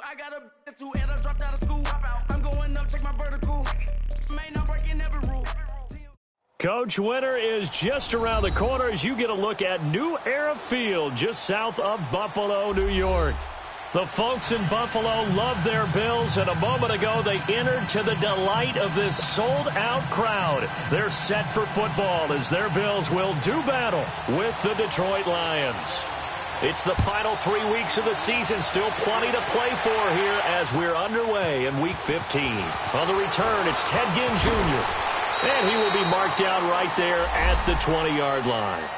I got a two and I dropped out of school. I'm going up, check my vertical. May not breaking every rule. Coach, winter is just around the corner as you get a look at New Era Field just south of Buffalo, New York. The folks in Buffalo love their Bills, and a moment ago they entered to the delight of this sold-out crowd. They're set for football as their Bills will do battle with the Detroit Lions. It's the final 3 weeks of the season, still plenty to play for here as we're underway in Week 15. On the return, it's Ted Ginn Jr., and he will be marked down right there at the 20-yard line.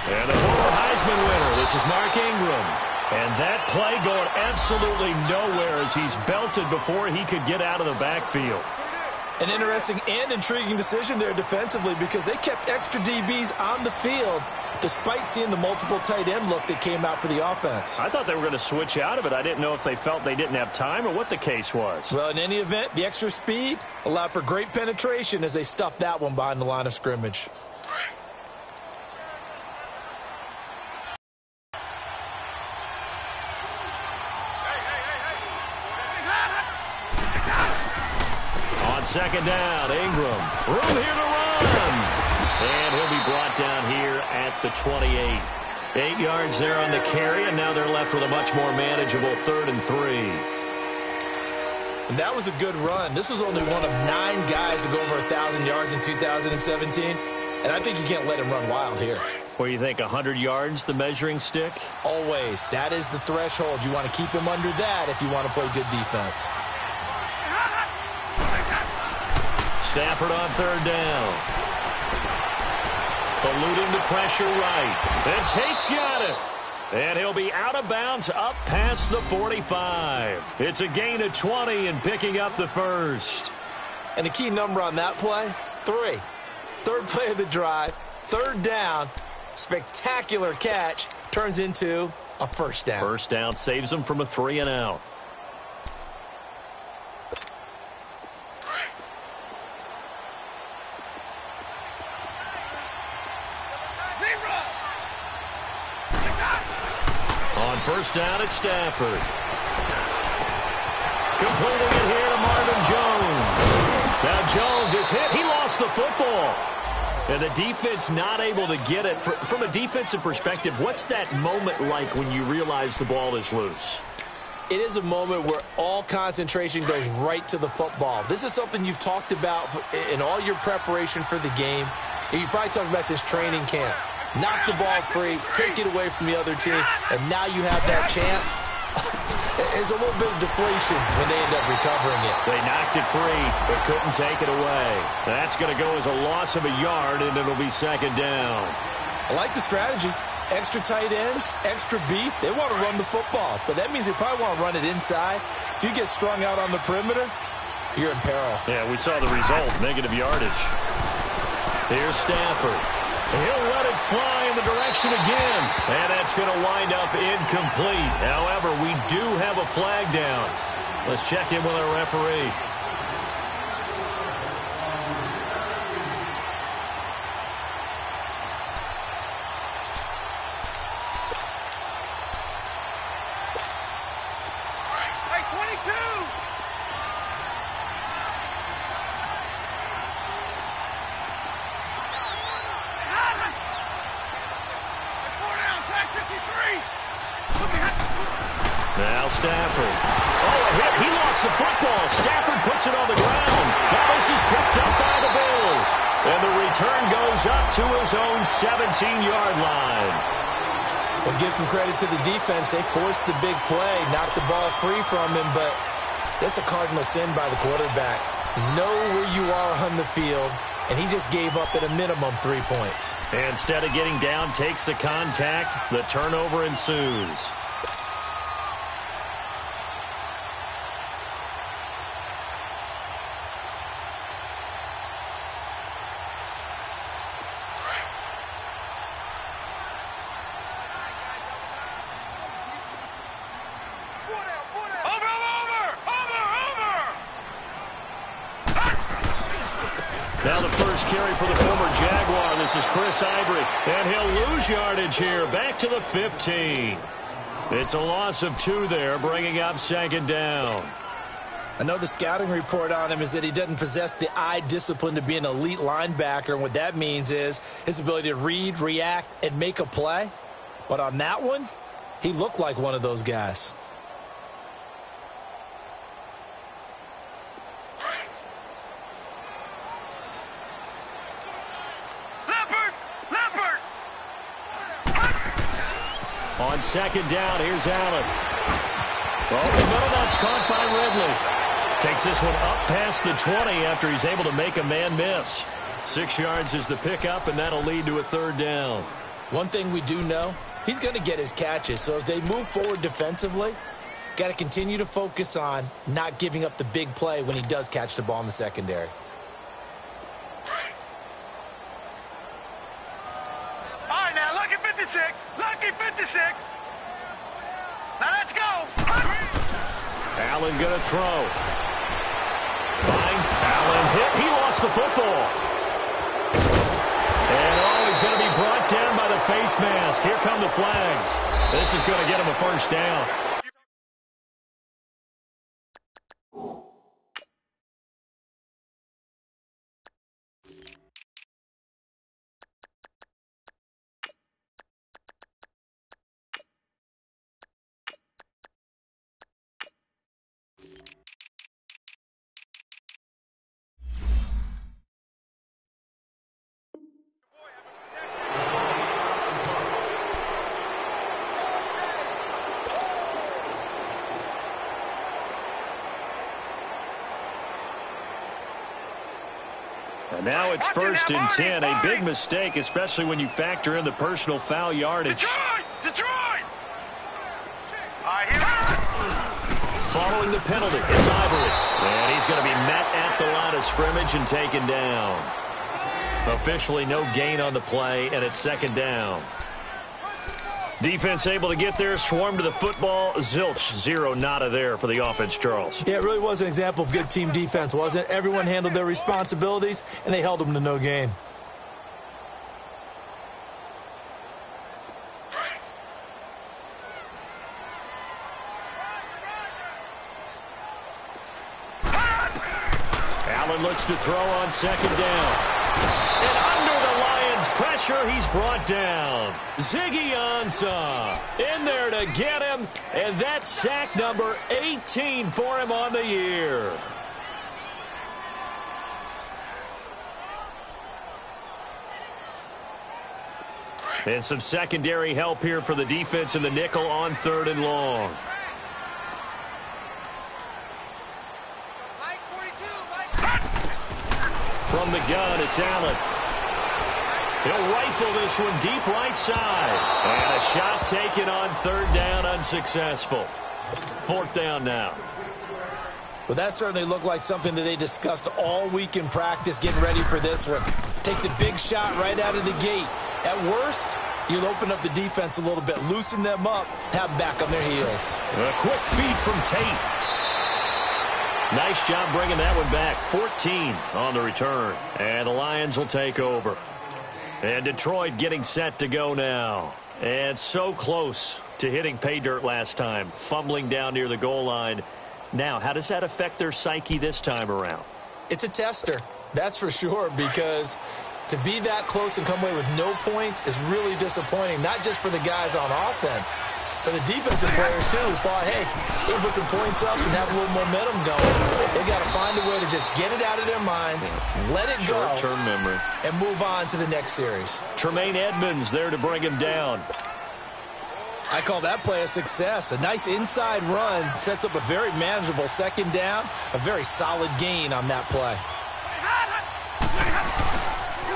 And a former Heisman winner, this is Mark Ingram. And that play going absolutely nowhere as he's belted before he could get out of the backfield. An interesting and intriguing decision there defensively because they kept extra DBs on the field despite seeing the multiple tight end look that came out for the offense. I thought they were going to switch out of it. I didn't know if they felt they didn't have time or what the case was. Well, in any event, the extra speed allowed for great penetration as they stuffed that one behind the line of scrimmage. Second down, Ingram. Room here to run. And he'll be brought down here at the 28. 8 yards there on the carry, and now they're left with a much more manageable 3rd and 3. And that was a good run. This was only one of 9 guys to go over 1,000 yards in 2017. And I think you can't let him run wild here. Where you think 100 yards, the measuring stick? Always. That is the threshold. You want to keep him under that if you want to play good defense. Stafford on 3rd down. Eluding the pressure right. And Tate's got it. And he'll be out of bounds up past the 45. It's a gain of 20 and picking up the first. And the key number on that play, 3. Third play of the drive, 3rd down. Spectacular catch turns into a first down. First down saves them from a 3 and out. First down at Stafford. Completing it here to Marvin Jones. Now Jones is hit. He lost the football. And the defense not able to get it. From a defensive perspective, what's that moment like when you realize the ball is loose? It is a moment where all concentration goes right to the football. This is something you've talked about in all your preparation for the game. And you probably talked about since training camp. Knock the ball free, take it away from the other team, and now you have that chance. There's a little bit of deflation when they end up recovering it. They knocked it free, but couldn't take it away. That's going to go as a loss of a yard, and it'll be 2nd down. I like the strategy. Extra tight ends, extra beef. They want to run the football, but that means they probably want to run it inside. If you get strung out on the perimeter, you're in peril. Yeah, we saw the result, negative yardage. Here's Stafford. He'll let it fly in the direction again. And that's going to wind up incomplete. However, we do have a flag down. Let's check in with our referee. Now Stafford. Oh, a hit. He lost the football. Stafford puts it on the ground. Now this is picked up by the Bills. And the return goes up to his own 17-yard line. Well, give some credit to the defense. They forced the big play, knocked the ball free from him, but that's a cardinal sin by the quarterback. Know where you are on the field and he just gave up at a minimum 3 points. Instead of getting down, takes the contact. The turnover ensues. Now the first carry for the former Jaguar. This is Chris Ivory. And he'll lose yardage here. Back to the 15. It's a loss of 2 there, bringing up second down. I know the scouting report on him is that he doesn't possess the eye discipline to be an elite linebacker. And what that means is his ability to read, react, and make a play. But on that one, he looked like one of those guys. On second down, here's Allen. Oh, the middle, that's caught by Ridley. Takes this one up past the 20 after he's able to make a man miss. 6 yards is the pickup, and that'll lead to a third down. One thing we do know, he's going to get his catches. So as they move forward defensively, got to continue to focus on not giving up the big play when he does catch the ball in the secondary. All right, now, lucky 56. Lucky 56. Now, let's go. Allen going to throw. Allen hit. He lost the football. And, he's going to be brought down by the face mask. Here come the flags. This is going to get him a first down. And now it's 1st and 10. A big mistake, especially when you factor in the personal foul yardage. Detroit! Following the penalty, it's Ivory. And he's going to be met at the line of scrimmage and taken down. Officially no gain on the play, and it's second down. Defense able to get there, swarm to the football. Zilch, 0 nada there for the offense, Charles. Yeah, it really was an example of good team defense, wasn't it? Everyone handled their responsibilities, and they held them to no gain. Allen looks to throw on second down. And under the Lions' pressure, he's brought down. Ziggy Ansah in there to get him, and that's sack number 18 for him on the year. And some secondary help here for the defense in the nickel on 3rd and long. From the gun, it's Allen. He'll rifle this one deep right side. And a shot taken on 3rd down, unsuccessful. 4th down now. Well, that certainly looked like something that they discussed all week in practice getting ready for this one. Take the big shot right out of the gate. At worst, you'll open up the defense a little bit, loosen them up, have them back on their heels. A quick feed from Tate. Nice job bringing that one back. 14 on the return. And the Lions will take over. And Detroit getting set to go now. And so close to hitting pay dirt last time. Fumbling down near the goal line. Now, how does that affect their psyche this time around? It's a tester, that's for sure, because to be that close and come away with no points is really disappointing, not just for the guys on offense, for the defensive players, too, who thought, hey, we'll put some points up and have a little momentum going. They've got to find a way to just get it out of their minds, let it go, short-term memory, and move on to the next series. Tremaine Edmonds there to bring him down. I call that play a success. A nice inside run sets up a very manageable second down, a very solid gain on that play.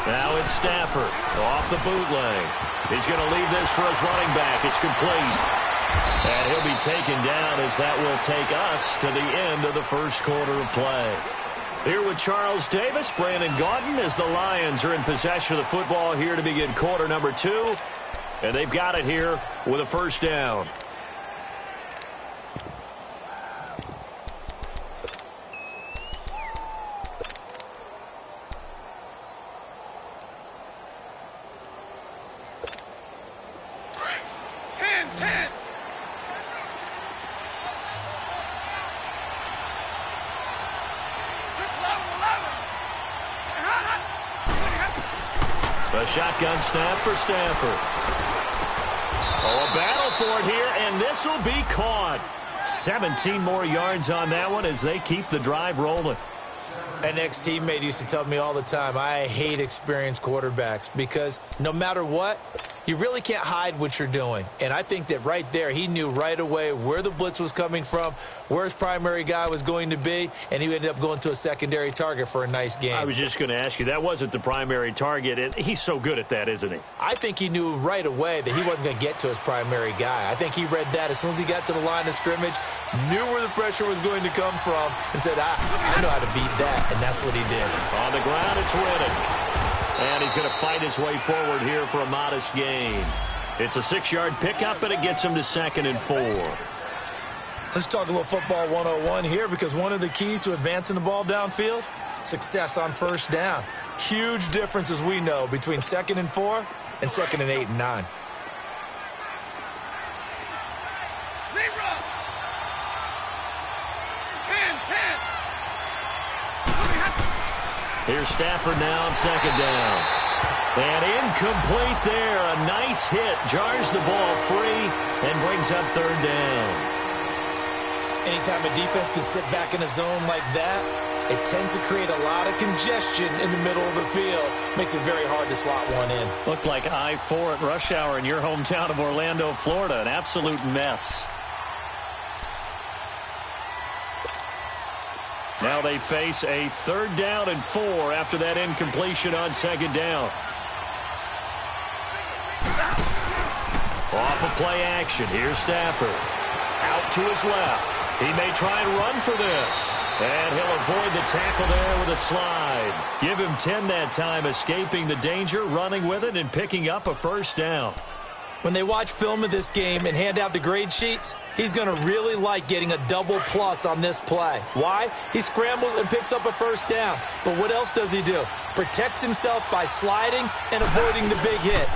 Now it's Stafford off the bootleg. He's going to leave this for his running back. It's complete. And he'll be taken down as that will take us to the end of the first quarter of play. Here with Charles Davis, Brandon Gaudin, as the Lions are in possession of the football here to begin quarter number 2. And they've got it here with a first down. A shotgun snap for Stafford. Oh, a battle for it here, and this will be caught. 17 more yards on that one as they keep the drive rolling. An ex-teammate used to tell me all the time, I hate experienced quarterbacks because no matter what, you really can't hide what you're doing. And I think that right there, he knew right away where the blitz was coming from, where his primary guy was going to be, and he ended up going to a secondary target for a nice game. I was just going to ask you, that wasn't the primary target, and he's so good at that, isn't he? I think he knew right away that he wasn't going to get to his primary guy. I think he read that as soon as he got to the line of scrimmage, knew where the pressure was going to come from, and said, I know how to beat that, and that's what he did. On the ground, it's Riddick. And he's going to fight his way forward here for a modest gain. It's a 6-yard pickup, and it gets him to 2nd and 4. Let's talk a little football 101 here, because one of the keys to advancing the ball downfield, success on first down. Huge difference, as we know, between 2nd and 4 and 2nd and 8 and 9. Here's Stafford now on 2nd down. And incomplete there. A nice hit. Jars the ball free and brings up 3rd down. Anytime a defense can sit back in a zone like that, it tends to create a lot of congestion in the middle of the field. Makes it very hard to slot one in. Looked like I-4 at rush hour in your hometown of Orlando, Florida. An absolute mess. Now they face a 3rd down and 4 after that incompletion on 2nd down. Off of play action. Here's Stafford. Out to his left. He may try and run for this. And he'll avoid the tackle there with a slide. Give him 10 that time, escaping the danger, running with it, and picking up a first down. When they watch film of this game and hand out the grade sheets, he's going to really like getting a double plus on this play. Why? He scrambles and picks up a first down. But what else does he do? Protects himself by sliding and avoiding the big hit.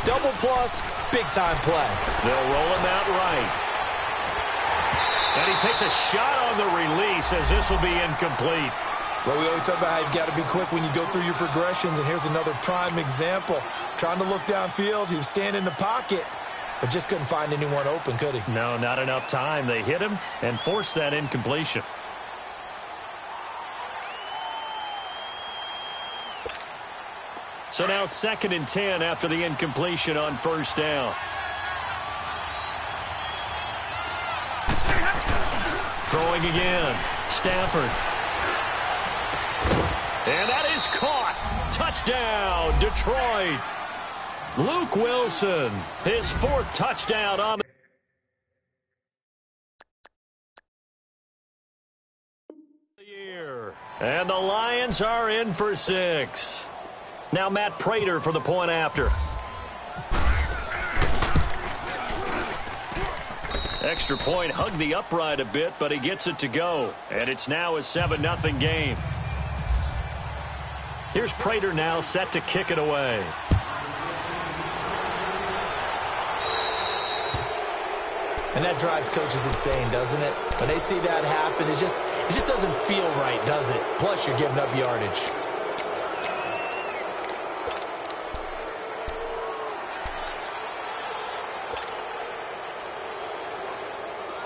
Double plus, big-time play. They'll roll him out right. And he takes a shot on the release as this will be incomplete. Well, we always talk about how you've got to be quick when you go through your progressions, and here's another prime example. Trying to look downfield, he was standing in the pocket, but just couldn't find anyone open, could he? No, not enough time. They hit him and forced that incompletion. So now 2nd and 10 after the incompletion on first down. Throwing again. Stafford. And that is caught. Touchdown, Detroit. Luke Wilson, his 4th touchdown on the year. And the Lions are in for 6. Now Matt Prater for the point after. Extra point hugged the upright a bit, but he gets it to go. And it's now a 7-0 game. Here's Prater now set to kick it away. And that drives coaches insane, doesn't it? When they see that happen, it just doesn't feel right, does it? Plus, you're giving up yardage.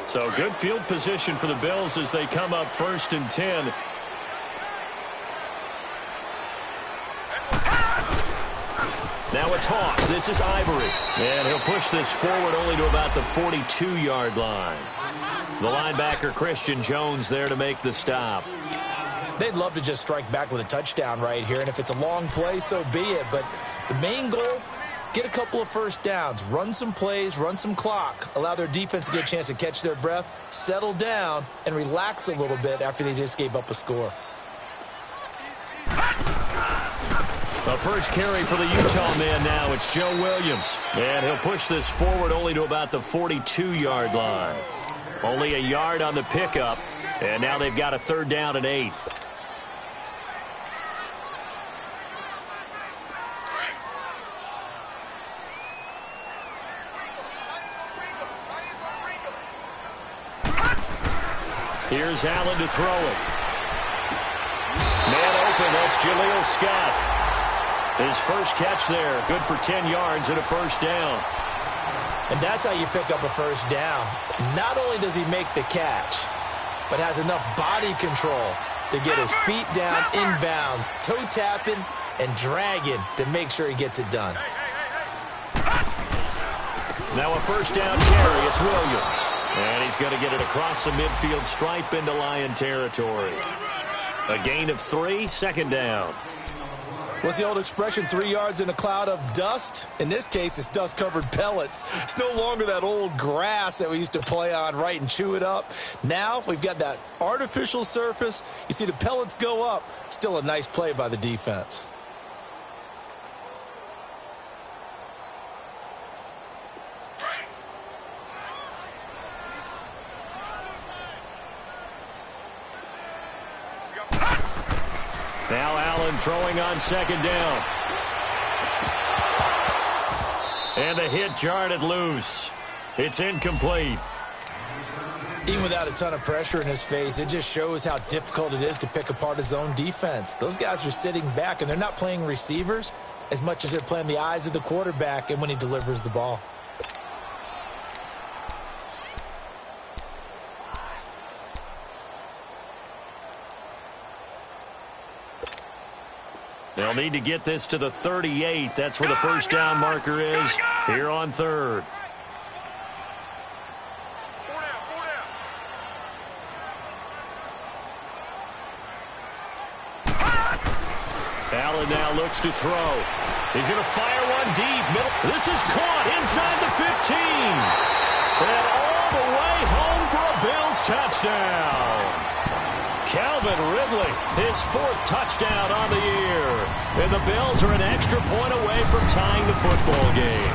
So good field position for the Bills as they come up 1st and 10. Now a toss. This is Ivory. And he'll push this forward only to about the 42-yard line. The linebacker, Christian Jones, there to make the stop. They'd love to just strike back with a touchdown right here, and if it's a long play, so be it. But the main goal, get a couple of first downs, run some plays, run some clock, allow their defense to get a chance to catch their breath, settle down, and relax a little bit after they just gave up a score. The first carry for the Utah man now, it's Joe Williams. And he'll push this forward only to about the 42-yard line. Only a yard on the pickup, and now they've got a 3rd down and 8. Here's Allen to throw it. Man open, that's Jaleel Scott. His first catch there, good for 10 yards and a 1st down. And that's how you pick up a 1st down. Not only does he make the catch, but has enough body control to get his feet down inbounds, toe tapping and dragging to make sure he gets it done. Now a 1st down carry, it's Williams. And he's going to get it across the midfield stripe into Lion territory. A gain of 3, 2nd down. What's the old expression, 3 yards in a cloud of dust? In this case, it's dust-covered pellets. It's no longer that old grass that we used to play on, right, and chew it up. Now we've got that artificial surface. You see the pellets go up. Still a nice play by the defense. Now Allen throwing on 2nd down. And the hit jarred it loose. It's incomplete. Even without a ton of pressure in his face, it just shows how difficult it is to pick apart his own defense. Those guys are sitting back, and they're not playing receivers as much as they're playing the eyes of the quarterback and when he delivers the ball. They'll need to get this to the 38. That's where the 1st down marker is here on 3rd. Allen now looks to throw. He's going to fire one deep. This is caught inside the 15. And all the way home for a Bills touchdown. Calvin Ridley, his 4th touchdown on the year. And the Bills are an extra point away from tying the football game.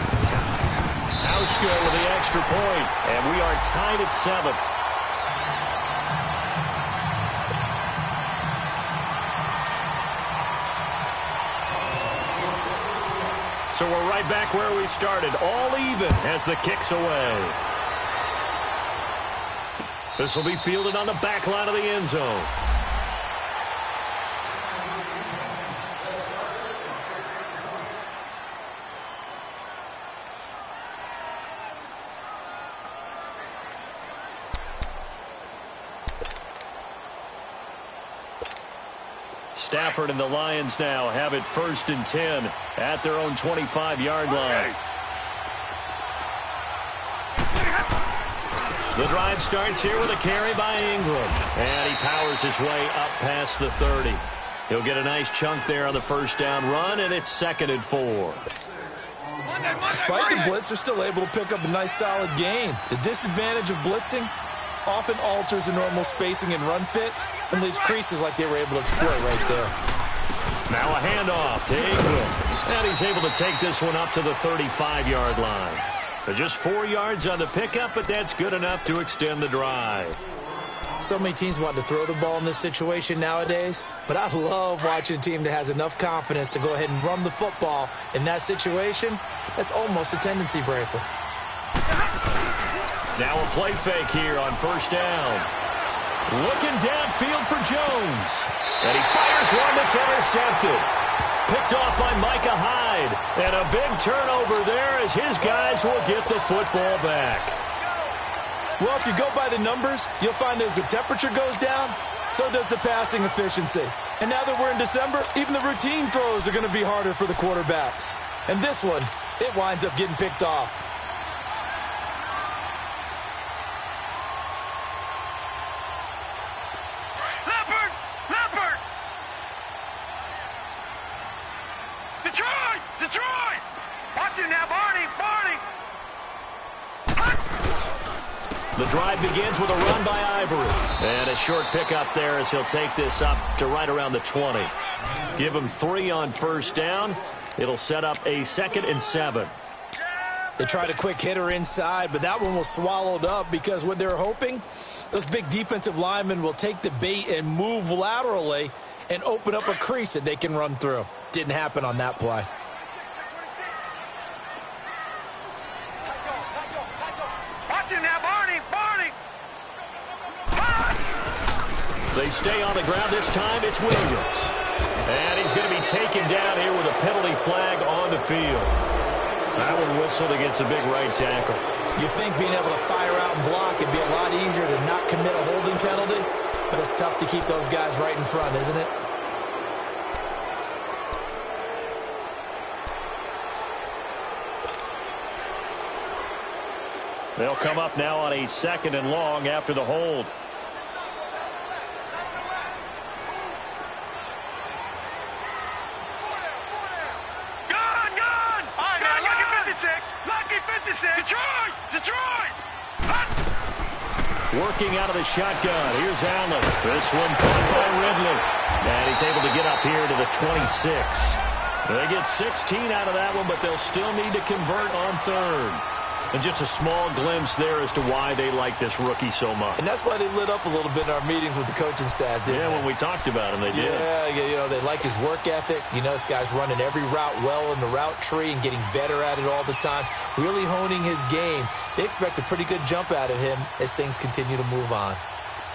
Hauschka with the extra point, and we are tied at 7. So we're right back where we started, all even as the kick's away. This will be fielded on the back line of the end zone. Stafford and the Lions now have it 1st and 10 at their own 25-yard line. The drive starts here with a carry by Ingram. And he powers his way up past the 30. He'll get a nice chunk there on the 1st down run, and it's 2nd and 4. Despite the blitz, they're still able to pick up a nice solid gain. The disadvantage of blitzing often alters the normal spacing and run fits and leaves creases like they were able to exploit right there. Now a handoff to Ingram. And he's able to take this one up to the 35-yard line. Just 4 yards on the pickup, but that's good enough to extend the drive. So many teams want to throw the ball in this situation nowadays, but I love watching a team that has enough confidence to go ahead and run the football in that situation. That's almost a tendency breaker. Now a play fake here on 1st down. Looking downfield for Jones. And he fires one that's intercepted. Picked off by Micah Hyde. And a big turnover there as his guys will get the football back. Well, if you go by the numbers, you'll find as the temperature goes down, so does the passing efficiency. And now that we're in December, even the routine throws are going to be harder for the quarterbacks. And this one, it winds up getting picked off. Leopard! Leopard! Watch it now, Barney! Barney! The drive begins with a run by Ivory. And a short pickup there as he'll take this up to right around the 20. Give him 3 on first down. It'll set up a 2nd and 7. They tried a quick hitter inside, but that one was swallowed up because what they're hoping, those big defensive linemen will take the bait and move laterally and open up a crease that they can run through. Didn't happen on that play. Watch it now, Barney! Barney! They stay on the ground. This time it's Williams. And he's going to be taken down here with a penalty flag on the field. That one whistled against a big right tackle. You'd think being able to fire out and block it'd be a lot easier to not commit a holding penalty, but it's tough to keep those guys right in front, isn't it? They'll come up now on a 2nd and long after the hold. Detroit! Detroit! Working out of the shotgun. Here's Allen. This one caught by Ridley. And he's able to get up here to the 26. They get 16 out of that one, but they'll still need to convert on 3rd. And just a small glimpse there as to why they like this rookie so much. And that's why they lit up a little bit in our meetings with the coaching staff, didn't they? Yeah, when we talked about him, they did. Yeah, you know, they like his work ethic. You know, this guy's running every route well in the route tree and getting better at it all the time, really honing his game. They expect a pretty good jump out of him as things continue to move on.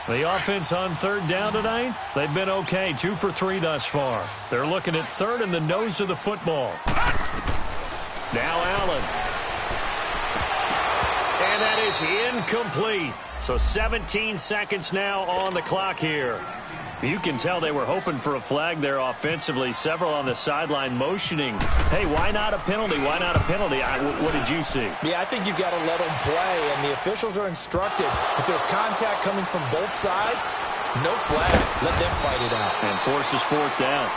The offense on 3rd down tonight, they've been okay, 2 for 3 thus far. They're looking at 3rd in the nose of the football. Now Allen. And that is incomplete. So 17 seconds now on the clock here. You can tell they were hoping for a flag there offensively. Several on the sideline motioning. Hey, why not a penalty? Why not a penalty? What did you see? Yeah, I think you've got to let them play, and the officials are instructed. If there's contact coming from both sides, no flag. Let them fight it out. And forces 4th down.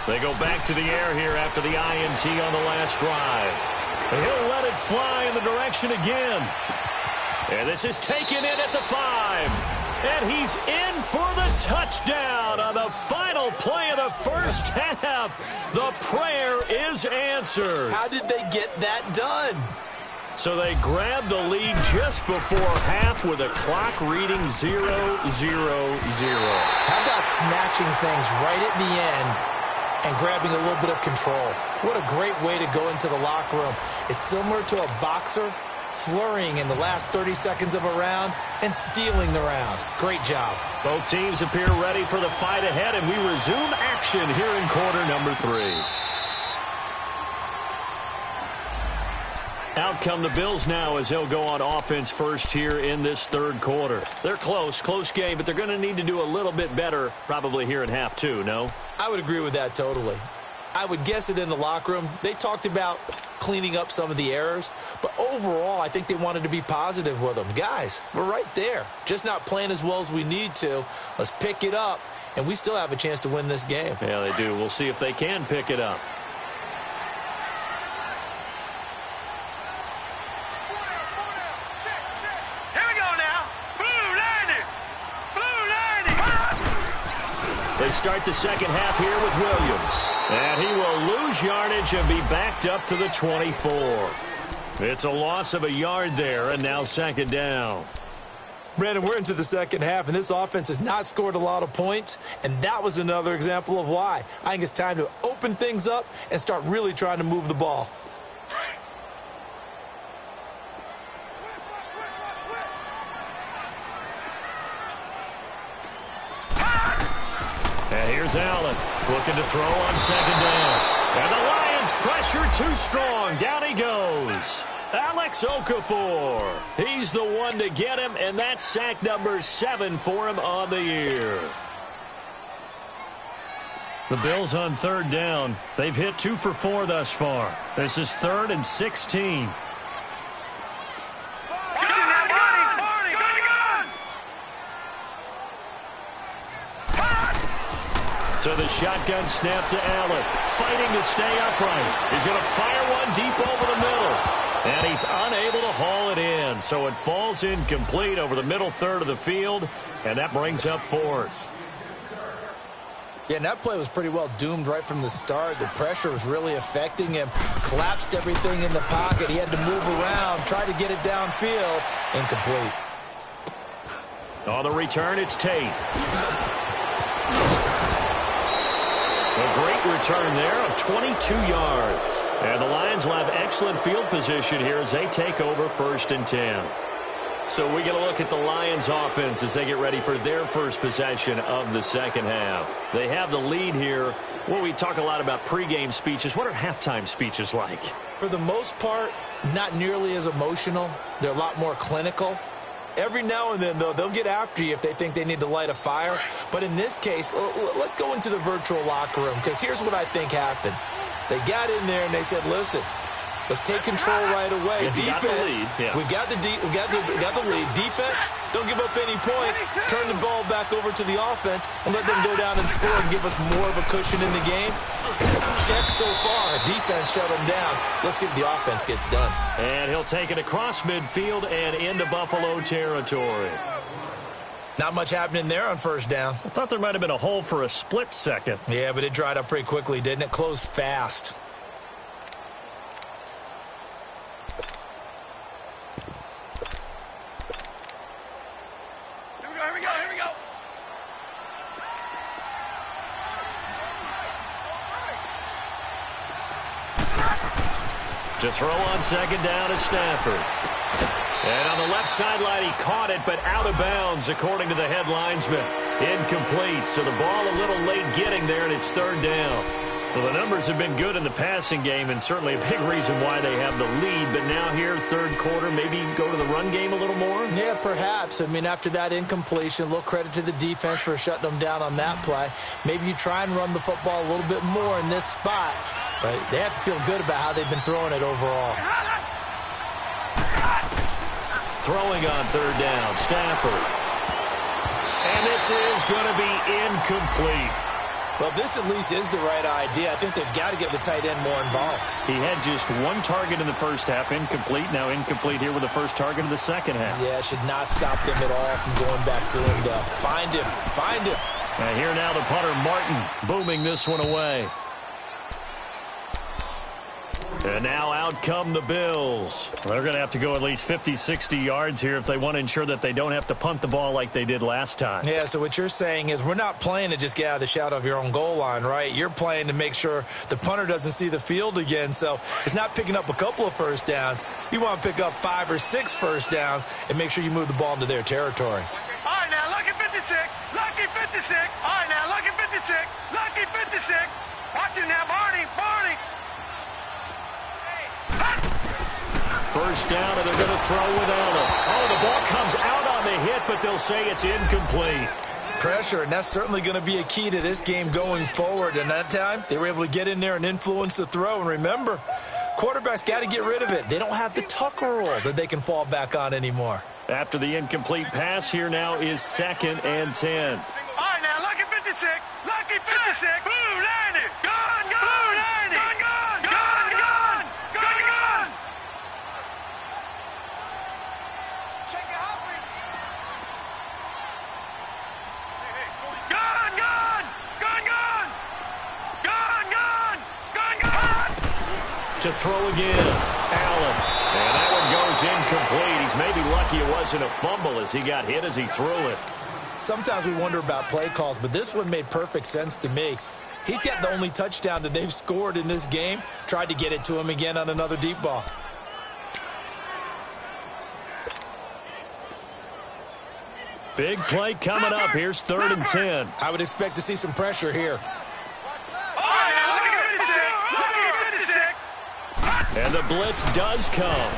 They go back to the air here after the INT on the last drive. And he'll let it fly in the direction again. And this is taken in at the 5. And he's in for the touchdown on the final play of the first half. The prayer is answered. How did they get that done? So they grabbed the lead just before half with a clock reading 0-0-0. How about snatching things right at the end and grabbing a little bit of control? What a great way to go into the locker room. It's similar to a boxer flurrying in the last 30 seconds of a round and stealing the round. Great job. Both teams appear ready for the fight ahead, and we resume action here in quarter number 3. Out come the Bills now as they'll go on offense first here in this 3rd quarter. They're close game, but they're going to need to do a little bit better probably here in half 2, no? I would agree with that totally. I would guess it in the locker room. They talked about cleaning up some of the errors, but overall I think they wanted to be positive with them. Guys, we're right there. Just not playing as well as we need to. Let's pick it up, and we still have a chance to win this game. Yeah, they do. We'll see if they can pick it up. They start the second half here with Williams. And he will lose yardage and be backed up to the 24. It's a loss of a yard there, and now 2nd down. Brandon, we're into the second half, and this offense has not scored a lot of points, and that was another example of why. I think it's time to open things up and start really trying to move the ball. And here's Allen. Looking to throw on second down. And the Lions pressure too strong. Down he goes. Alex Okafor. He's the one to get him, and that's sack number 7 for him on the year. The Bills on third down. They've hit 2 for 4 thus far. This is 3rd and 16. So the shotgun snap to Allen. Fighting to stay upright. He's going to fire one deep over the middle. And he's unable to haul it in. So it falls incomplete over the middle third of the field. And that brings up 4th. Yeah, and that play was pretty well doomed right from the start. The pressure was really affecting him. Collapsed everything in the pocket. He had to move around, try to get it downfield. Incomplete. On the return, it's Tate. A great return there of 22 yards. And the Lions will have excellent field position here as they take over 1st and 10. So we get a look at the Lions offense as they get ready for their first possession of the second half. They have the lead here. Well, we talk a lot about pregame speeches. What are halftime speeches like? For the most part, not nearly as emotional. They're a lot more clinical. Every now and then, though, they'll get after you if they think they need to light a fire. But in this case, let's go into the virtual locker room, because here's what I think happened. They got in there and they said, listen, let's take control right away. Defense, we've got the lead. Defense, don't give up any points. Turn the ball back over to the offense and let them go down and score and give us more of a cushion in the game. Check so far. Defense shut them down. Let's see if the offense gets done. And he'll take it across midfield and into Buffalo territory. Not much happening there on first down. I thought there might have been a hole for a split second. Yeah, but it dried up pretty quickly, didn't it? Closed fast. Here we go. To throw on second down is Stafford. And on the left sideline, he caught it, but out of bounds, according to the head linesman. Incomplete, so the ball a little late getting there, and it's 3rd down. Well, the numbers have been good in the passing game, and certainly a big reason why they have the lead. But now here, 3rd quarter, maybe go to the run game a little more? Yeah, perhaps. I mean, after that incompletion, a little credit to the defense for shutting them down on that play. Maybe you try and run the football a little bit more in this spot, but they have to feel good about how they've been throwing it overall. Throwing on 3rd down, Stafford. And this is going to be incomplete. Well, this at least is the right idea. I think they've got to get the tight end more involved. He had just 1 target in the first half, incomplete. Now incomplete here with the first target of the second half. Yeah, should not stop them at all from going back to him to find him. And here now the punter, Martin, booming this one away. And now out come the Bills. They're going to have to go at least 50, 60 yards here if they want to ensure that they don't have to punt the ball like they did last time. Yeah, so what you're saying is we're not playing to just get out of the shadow of your own goal line, right? You're playing to make sure the punter doesn't see the field again. So it's not picking up a couple of first downs. You want to pick up 5 or 6 first downs and make sure you move the ball into their territory. All right, now, lucky 56. Lucky 56. All right, now, lucky 56. Lucky 56. Watch it now, Barney. First down, and they're going to throw with Allen. Oh, the ball comes out on the hit, but they'll say it's incomplete. Pressure, and that's certainly going to be a key to this game going forward. And that time, they were able to get in there and influence the throw. And remember, quarterbacks got to get rid of it. They don't have the Tucker roll that they can fall back on anymore. After the incomplete pass, here now is 2nd and 10. All right, now, lucky 56. Lucky 56. Blue landed. Gun. Blue landed. Gun. Check it out, Gun. To throw again, Allen. And that one goes incomplete. He's maybe lucky it wasn't a fumble as he got hit as he threw it. Sometimes we wonder about play calls, but this one made perfect sense to me. He's got the only touchdown that they've scored in this game. Tried to get it to him again on another deep ball. Big play coming up. Here's 3rd and 10. I would expect to see some pressure here. the blitz does come.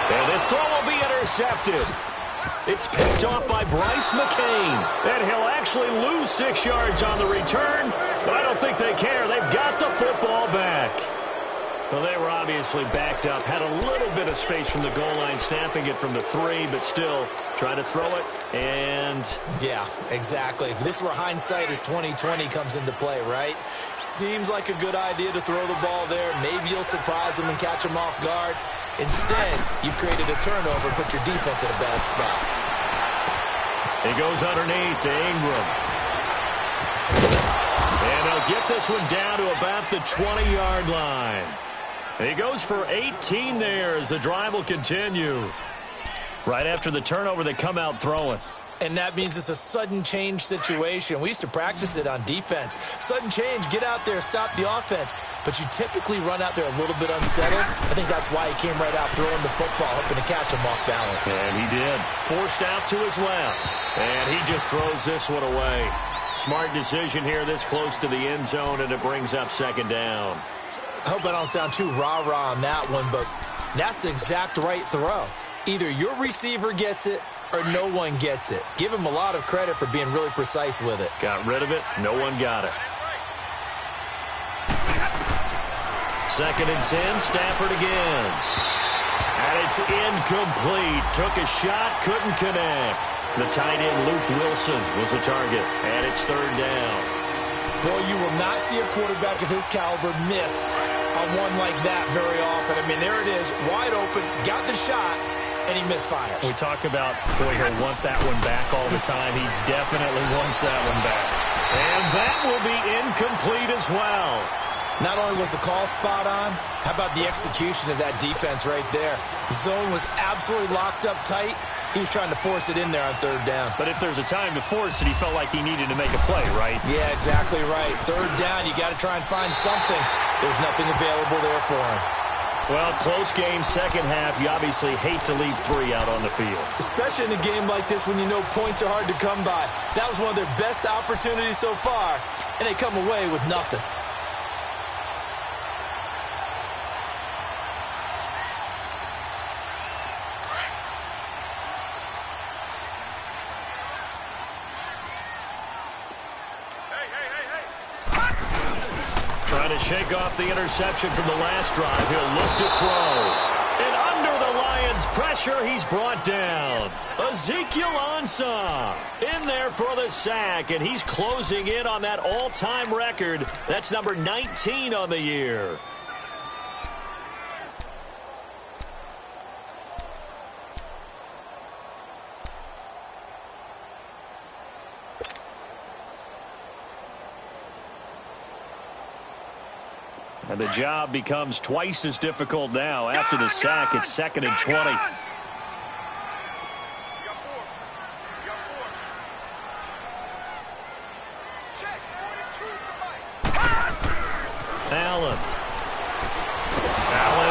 And this throw will be intercepted. It's picked off by Bryce McCain. And he'll actually lose 6 yards on the return, but I don't think they care. They've got the football back. Well, they were obviously backed up, had a little bit of space from the goal line, snapping it from the 3, but still trying to throw it, and... Yeah, exactly. If this were hindsight as 2020 comes into play, right? Seems like a good idea to throw the ball there. Maybe you'll surprise them and catch them off guard. Instead, you've created a turnover, put your defense in a bad spot. He goes underneath to Ingram. And they'll get this one down to about the 20-yard line. He goes for 18 there as the drive will continue. Right after the turnover, they come out throwing. And that means it's a sudden change situation. We used to practice it on defense. Sudden change, get out there, stop the offense. But you typically run out there a little bit unsettled. I think that's why he came right out throwing the football, hoping to catch him off balance. And he did. Forced out to his left. And he just throws this one away. Smart decision here this close to the end zone, and it brings up second down. I hope I don't sound too rah-rah on that one, but that's the exact right throw. Either your receiver gets it or no one gets it. Give him a lot of credit for being really precise with it. Got rid of it. No one got it. 2nd and 10, Stafford again. And it's incomplete. Took a shot, couldn't connect. The tight end, Luke Wilson, was the target. And it's 3rd down. Boy, you will not see a quarterback of his caliber miss on one like that very often. I mean, there it is, wide open, got the shot, and he misfires. We talk about, boy, he'll want that one back all the time. He definitely wants that one back. And that will be incomplete as well. Not only was the call spot on, how about the execution of that defense right there? The zone was absolutely locked up tight. He was trying to force it in there on 3rd down. But if there's a time to force it, he felt like he needed to make a play, right? Yeah, exactly right. 3rd down, you got to try and find something. There's nothing available there for him. Well, close game, second half. You obviously hate to leave 3 out on the field. Especially in a game like this when you know points are hard to come by. That was one of their best opportunities so far, and they come away with nothing. Trying to shake off the interception from the last drive. He'll look to throw. And under the Lions' pressure, he's brought down. Ezekiel Ansah in there for the sack, and he's closing in on that all-time record. That's number 19 on the year. And the job becomes twice as difficult now. After the sack, it's 2nd and 20. Allen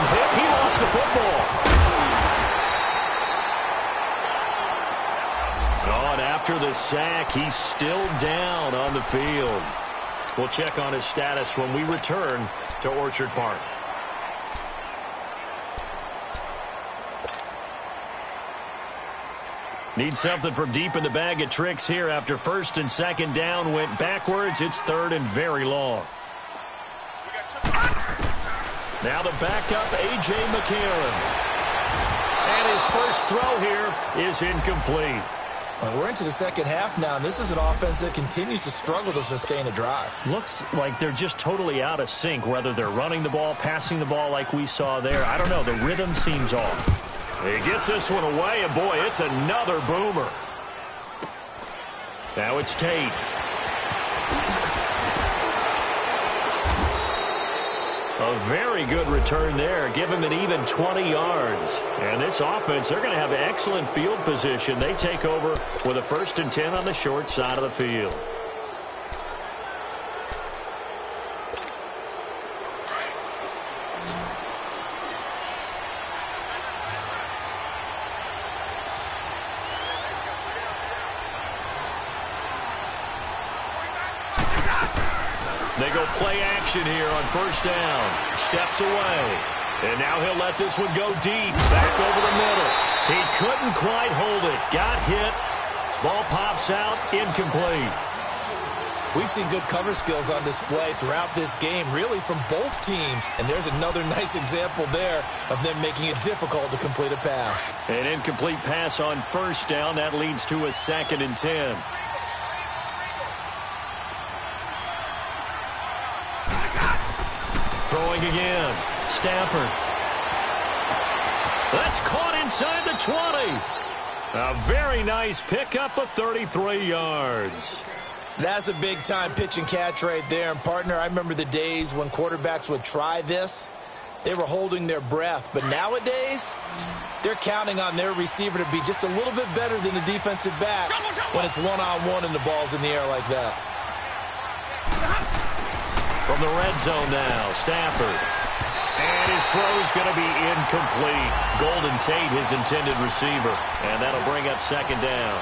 hit. He lost the football. Oh, and after the sack, he's still down on the field. We'll check on his status when we return to Orchard Park. Need something from deep in the bag of tricks here after 1st and 2nd down went backwards. It's 3rd and very long. Now the backup, A.J. McCarron. And his first throw here is incomplete. We're into the second half now, and this is an offense that continues to struggle to sustain a drive. Looks like they're just totally out of sync, whether they're running the ball, passing the ball like we saw there. I don't know. The rhythm seems off. He gets this one away, and boy, it's another boomer. Now it's Tate. A very good return there. Give him an even 20 yards. And this offense, they're going to have excellent field position. They take over with a 1st and 10 on the short side of the field. They go play action here on first down. Steps away. And now he'll let this one go deep. Back over the middle. He couldn't quite hold it. Got hit. Ball pops out. Incomplete. We've seen good cover skills on display throughout this game, really from both teams. And there's another nice example there of them making it difficult to complete a pass. An incomplete pass on first down. That leads to a 2nd and 10. Throwing again. Stafford. That's caught inside the 20. A very nice pickup of 33 yards. That's a big-time pitch and catch right there. And, partner, I remember the days when quarterbacks would try this. They were holding their breath. But nowadays, they're counting on their receiver to be just a little bit better than the defensive back when it's one-on-one and the ball's in the air like that. From the red zone now, Stafford. And his throw's going to be incomplete. Golden Tate, his intended receiver. And that'll bring up 2nd down.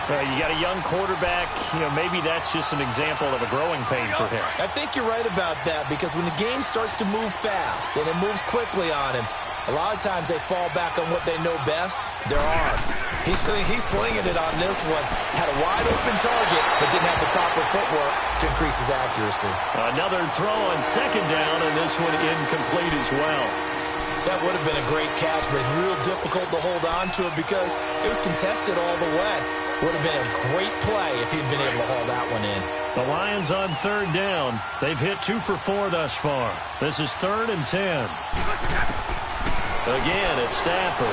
You got a young quarterback, maybe that's just an example of a growing pain for him. I think you're right about that, because when the game starts to move fast and it moves quickly on him, a lot of times they fall back on what they know best, their arm. He's slinging it on this one. Had a wide-open target, but didn't have the proper footwork to increase his accuracy. Another throw on 2nd down, and this one incomplete as well. That would have been a great catch, but it's real difficult to hold on to it because it was contested all the way. Would have been a great play if he'd been able to haul that one in. The Lions on 3rd down. They've hit 2 for 4 thus far. This is 3rd and 10. Again, it's Stafford.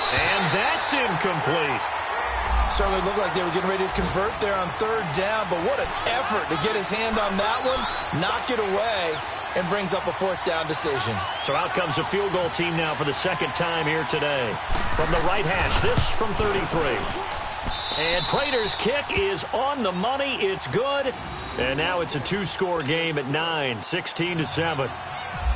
And that's incomplete. Certainly looked like they were getting ready to convert there on 3rd down, but what an effort to get his hand on that one, knock it away, and brings up a 4th down decision. So out comes a field goal team now for the 2nd time here today. From the right hash, this from 33. And Prater's kick is on the money. It's good. And now it's a 2-score game at 9, 16-7.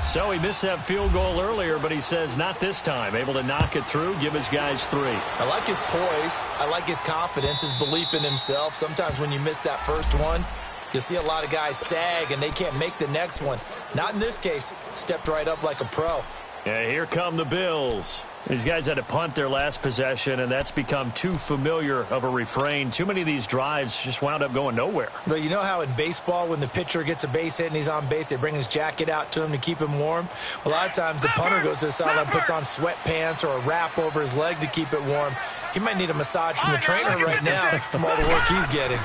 So he missed that field goal earlier, but he says not this time. Able to knock it through, give his guys 3. I like his poise. I like his confidence, his belief in himself. Sometimes when you miss that first one, you'll see a lot of guys sag and they can't make the next one. Not in this case. Stepped right up like a pro. Yeah, here come the Bills. These guys had to punt their last possession, and that's become too familiar of a refrain. Too many of these drives just wound up going nowhere. But you know how in baseball, when the pitcher gets a base hit and he's on base, they bring his jacket out to him to keep him warm? A lot of times the punter goes to the sideline, puts on sweatpants or a wrap over his leg to keep it warm. He might need a massage from the trainer right now from all the work he's getting.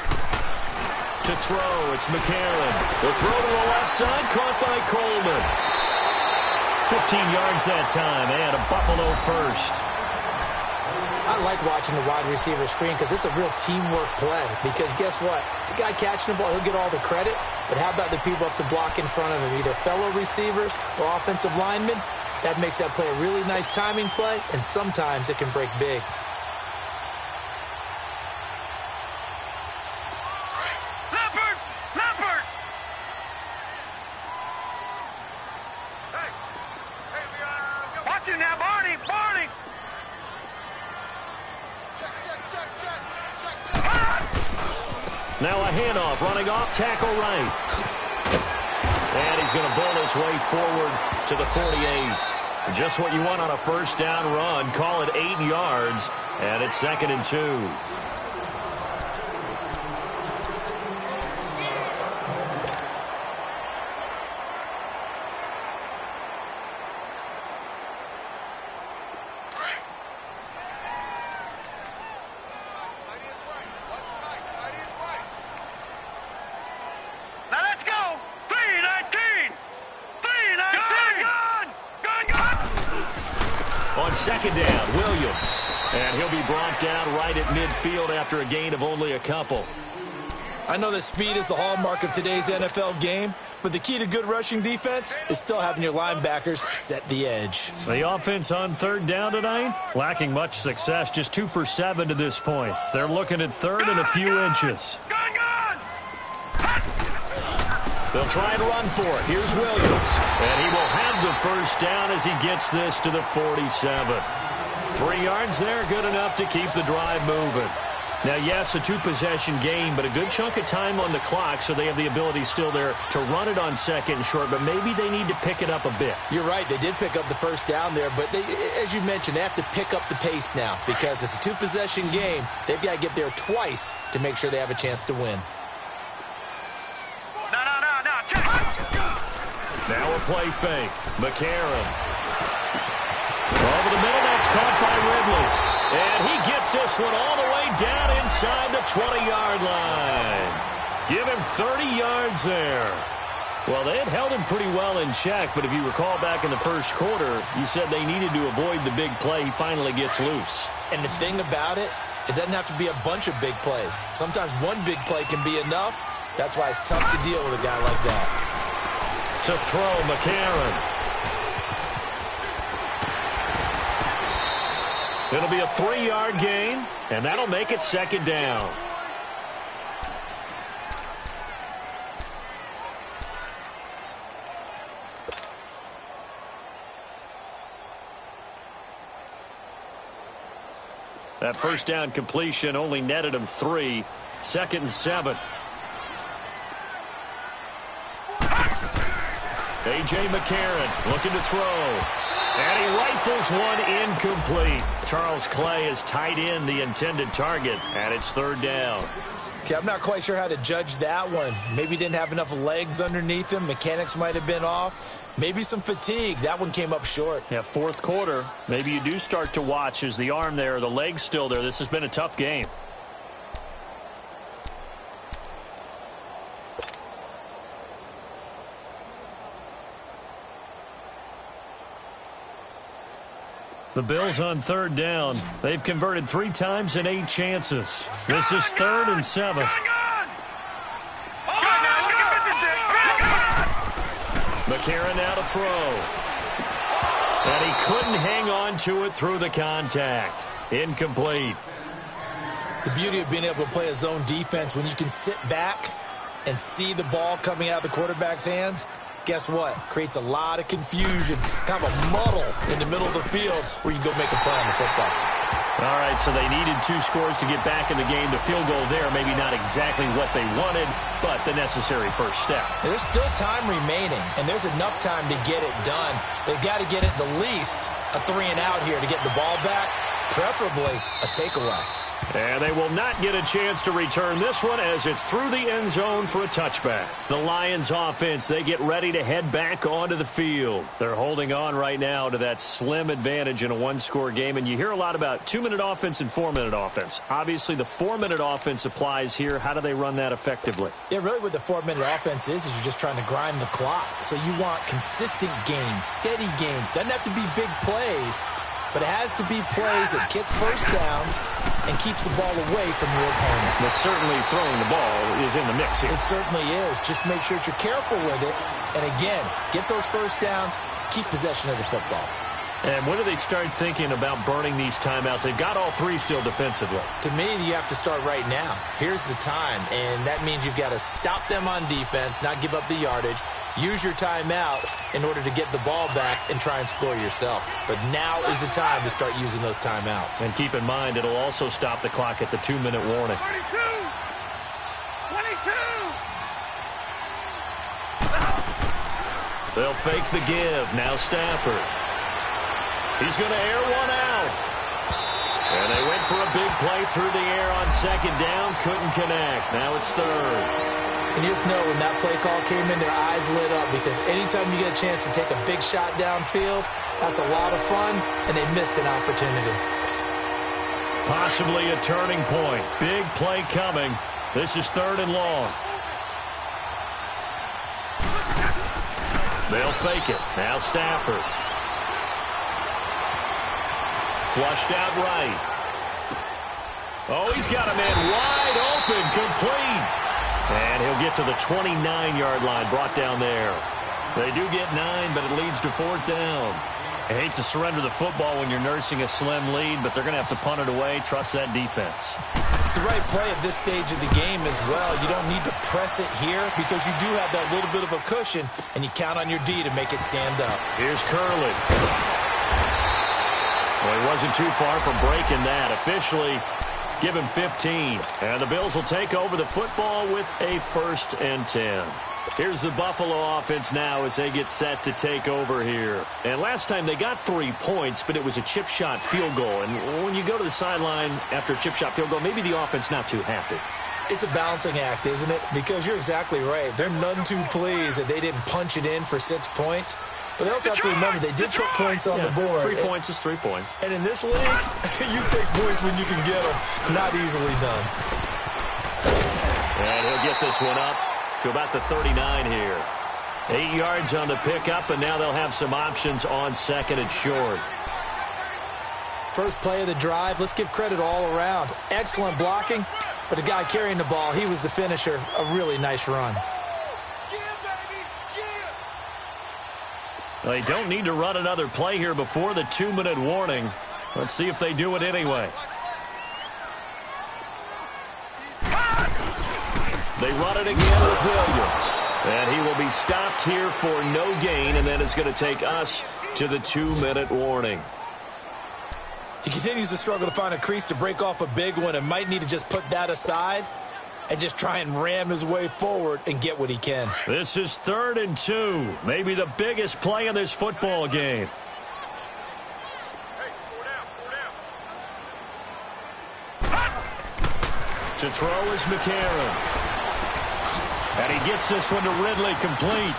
To throw, it's McCarron. The throw to the left side, caught by Coleman. 15 yards that time, and a Buffalo first. I like watching the wide receiver screen because it's a real teamwork play. Because guess what? The guy catching the ball, he'll get all the credit. But how about the people up to block in front of him, either fellow receivers or offensive linemen? That makes that play a really nice timing play, and sometimes it can break big. Now a handoff, running off, tackle right. And he's going to bowl his way forward to the 48. Just what you want on a first down run. Call it 8 yards, and it's 2nd and 2. On 2nd down, Williams. And he'll be brought down right at midfield after a gain of only a couple. I know that speed is the hallmark of today's NFL game, but the key to good rushing defense is still having your linebackers set the edge. The offense on 3rd down tonight, lacking much success, just 2 for 7 to this point. They're looking at 3rd and a few inches. They'll try and run for it. Here's Williams. And he will have the first down as he gets this to the 47. 3 yards there, good enough to keep the drive moving. Now, yes, a two-possession game, but a good chunk of time on the clock, so they have the ability still there to run it on second and short, but maybe they need to pick it up a bit. You're right. They did pick up the first down there, but as you mentioned, they have to pick up the pace now because it's a two-possession game. They've got to get there twice to make sure they have a chance to win. Now a play fake. McCarron. Over the middle, that's caught by Ridley. And he gets this one all the way down inside the 20-yard line. Give him 30 yards there. Well, they had held him pretty well in check, but if you recall back in the first quarter, you said they needed to avoid the big play. He finally gets loose. And the thing about it, it doesn't have to be a bunch of big plays. Sometimes one big play can be enough. That's why it's tough to deal with a guy like that. To throw, McCarron. It'll be a 3-yard gain, and that'll make it second down. That first down completion only netted him 3. 2nd and 7. A.J. McCarron looking to throw. And he rifles one incomplete. Charles Clay has tied in the intended target, and it's 3rd down. Okay, I'm not quite sure how to judge that one. Maybe he didn't have enough legs underneath him. Mechanics might have been off. Maybe some fatigue. That one came up short. Yeah, 4th quarter. Maybe you do start to watch. Is the arm there, the leg's still there? This has been a tough game. The Bills on 3rd down. They've converted 3 times in 8 chances. This is 3rd and 7. McCarron now to throw. And he couldn't hang on to it through the contact. Incomplete. The beauty of being able to play a zone defense when you can sit back and see the ball coming out of the quarterback's hands, guess what? Creates a lot of confusion, kind of a muddle in the middle of the field where you can go make a play on the football. All right, so they needed 2 scores to get back in the game. The field goal there, maybe not exactly what they wanted, but the necessary first step. There's still time remaining, and there's enough time to get it done. They've got to get at the least a 3-and-out here to get the ball back, preferably a takeaway. And they will not get a chance to return this one as it's through the end zone for a touchback. The Lions offense, they get ready to head back onto the field. They're holding on right now to that slim advantage in a 1-score game. And you hear a lot about 2-minute offense and 4-minute offense. Obviously, the 4-minute offense applies here. How do they run that effectively? Yeah, really what the 4-minute offense is you're just trying to grind the clock. So you want consistent gains, steady gains. Doesn't have to be big plays, but it has to be plays that gets first downs and keeps the ball away from your opponent. But certainly throwing the ball is in the mix here. It certainly is. Just make sure that you're careful with it. And again, get those first downs, keep possession of the football. And when do they start thinking about burning these timeouts? They've got all 3 still defensively. To me, you have to start right now. Here's the time, and that means you've got to stop them on defense, not give up the yardage, use your timeouts in order to get the ball back and try and score yourself. But now is the time to start using those timeouts. And keep in mind, it'll also stop the clock at the 2-minute warning. 22! 22! They'll fake the give. Now Stafford. He's going to air one out. And they went for a big play through the air on 2nd down. Couldn't connect. Now it's 3rd. And you just know when that play call came in, their eyes lit up because anytime you get a chance to take a big shot downfield, that's a lot of fun, and they missed an opportunity. Possibly a turning point. Big play coming. This is 3rd and long. They'll fake it. Now Stafford. Flushed out right. Oh, he's got a man wide open, complete. And he'll get to the 29-yard line, brought down there. They do get 9, but it leads to 4th down. I hate to surrender the football when you're nursing a slim lead, but they're going to have to punt it away. Trust that defense. It's the right play at this stage of the game as well. You don't need to press it here because you do have that little bit of a cushion, and you count on your D to make it stand up. Here's Curley. Well, he wasn't too far from breaking that. Officially, Give him 15. And the Bills will take over the football with a 1st and 10. Here's the Buffalo offense now as they get set to take over here. And last time they got 3 points, but it was a chip shot field goal. And when you go to the sideline after a chip shot field goal, maybe the offense not too happy. It's a balancing act, isn't it? Because you're exactly right. They're none too pleased that they didn't punch it in for 6 points. But they also have to remember they did put points on the board. 3 points is 3 points. And in this league, you take points when you can get them. Not easily done. And he'll get this one up to about the 39 here. 8 yards on the pickup, and now they'll have some options on 2nd and short. First play of the drive, let's give credit all around. Excellent blocking, but the guy carrying the ball, he was the finisher. A really nice run. They don't need to run another play here before the 2-minute warning. Let's see if they do it anyway. They run it again with Williams. And he will be stopped here for no gain, and then it's going to take us to the 2-minute warning. He continues to struggle to find a crease to break off a big one and might need to just put that aside and just try and ram his way forward and get what he can. This is 3rd and 2. Maybe the biggest play in this football game. To throw is McCarron. And he gets this one to Ridley, complete.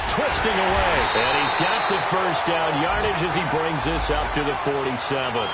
Twisting away. And he's got the first down yardage as he brings this up to the 47.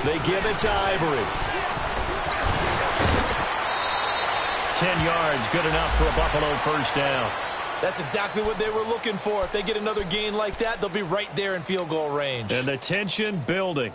They give it to Ivory. 10 yards, good enough for a Buffalo first down. That's exactly what they were looking for. If they get another gain like that, they'll be right there in field goal range. And the tension building.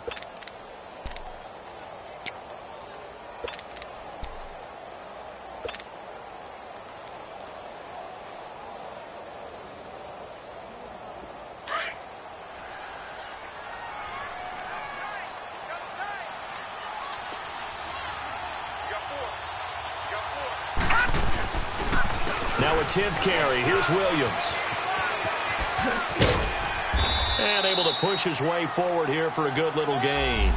Now a 10th carry. Here's Williams. And able to push his way forward here for a good little gain.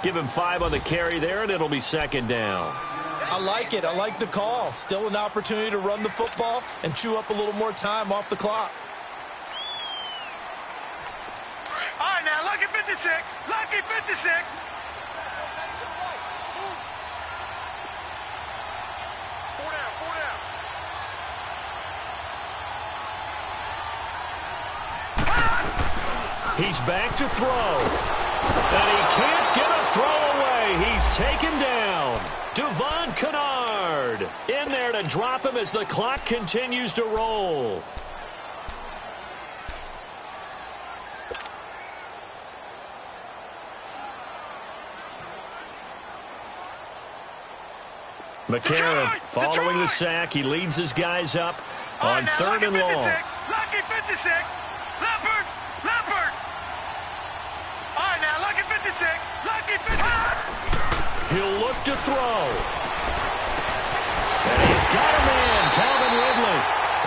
Give him 5 on the carry there, and it'll be 2nd down. I like it. I like the call. Still an opportunity to run the football and chew up a little more time off the clock. All right, now, lucky 56. Lucky 56. He's back to throw. And he can't get a throw away. He's taken down. Devon Kennard in there to drop him as the clock continues to roll. McCarron following the sack. He leads his guys up on 3rd and long. Lucky 56. Leopard. Leopard. All right, now, lucky 56. Lucky 56. He'll look to throw. And he's got a man, Calvin Ridley.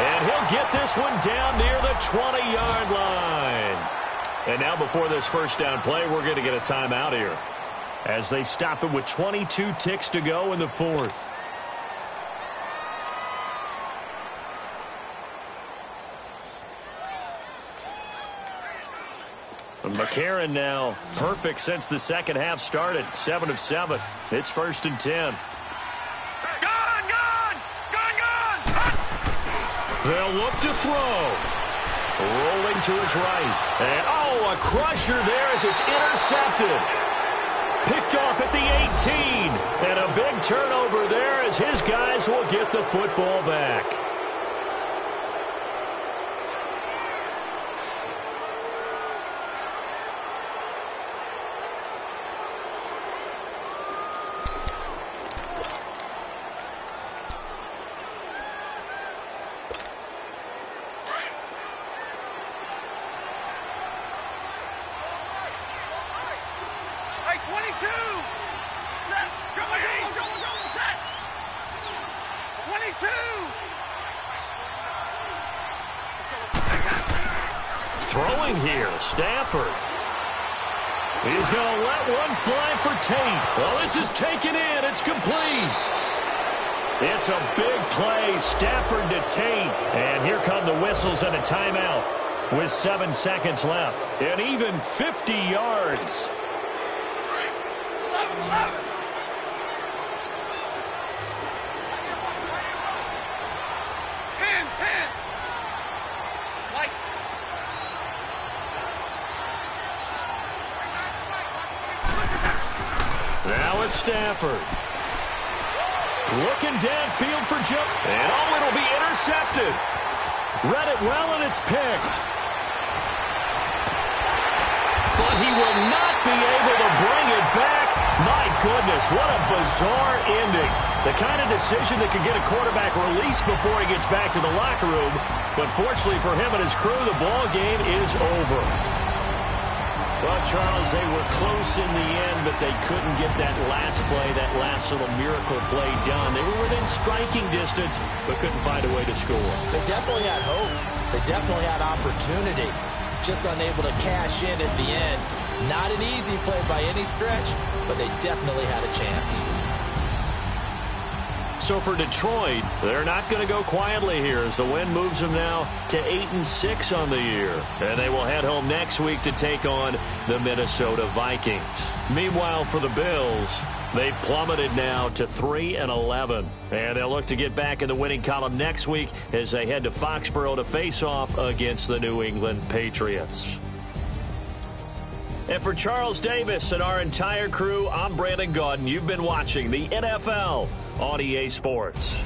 And he'll get this one down near the 20-yard line. And now before this first down play, we're going to get a timeout here as they stop it with 22 ticks to go in the 4th. McCarron now perfect since the second half started. 7 of 7. It's 1st and 10. They'll look to throw. Rolling to his right. And, a crusher there as it's intercepted. Picked off at the 18. And a big turnover there as his guys will get the football back. Throwing here, Stafford. He's going to let one fly for Tate. Well, this is taken in. It's complete. It's a big play. Stafford to Tate. And here come the whistles and a timeout with 7 seconds left. And even 50 yards. 10. Now it's Stafford. Looking downfield for jump. And it'll be intercepted. Read it well, and it's picked. But he will not be able to bring it back. My goodness, what a bizarre ending. The kind of decision that could get a quarterback released before he gets back to the locker room. But fortunately for him and his crew, the ball game is over. Well, Charles, they were close in the end, but they couldn't get that last play, that last little miracle play done. They were within striking distance, but couldn't find a way to score. They definitely had hope. They definitely had opportunity. Just unable to cash in at the end. Not an easy play by any stretch, but they definitely had a chance. So for Detroit, they're not going to go quietly here as the win moves them now to 8-6 on the year. And they will head home next week to take on the Minnesota Vikings. Meanwhile, for the Bills, they've plummeted now to 3-11. And they'll look to get back in the winning column next week as they head to Foxborough to face off against the New England Patriots. And for Charles Davis and our entire crew, I'm Brandon Gaudin. You've been watching the NFL on EA Sports.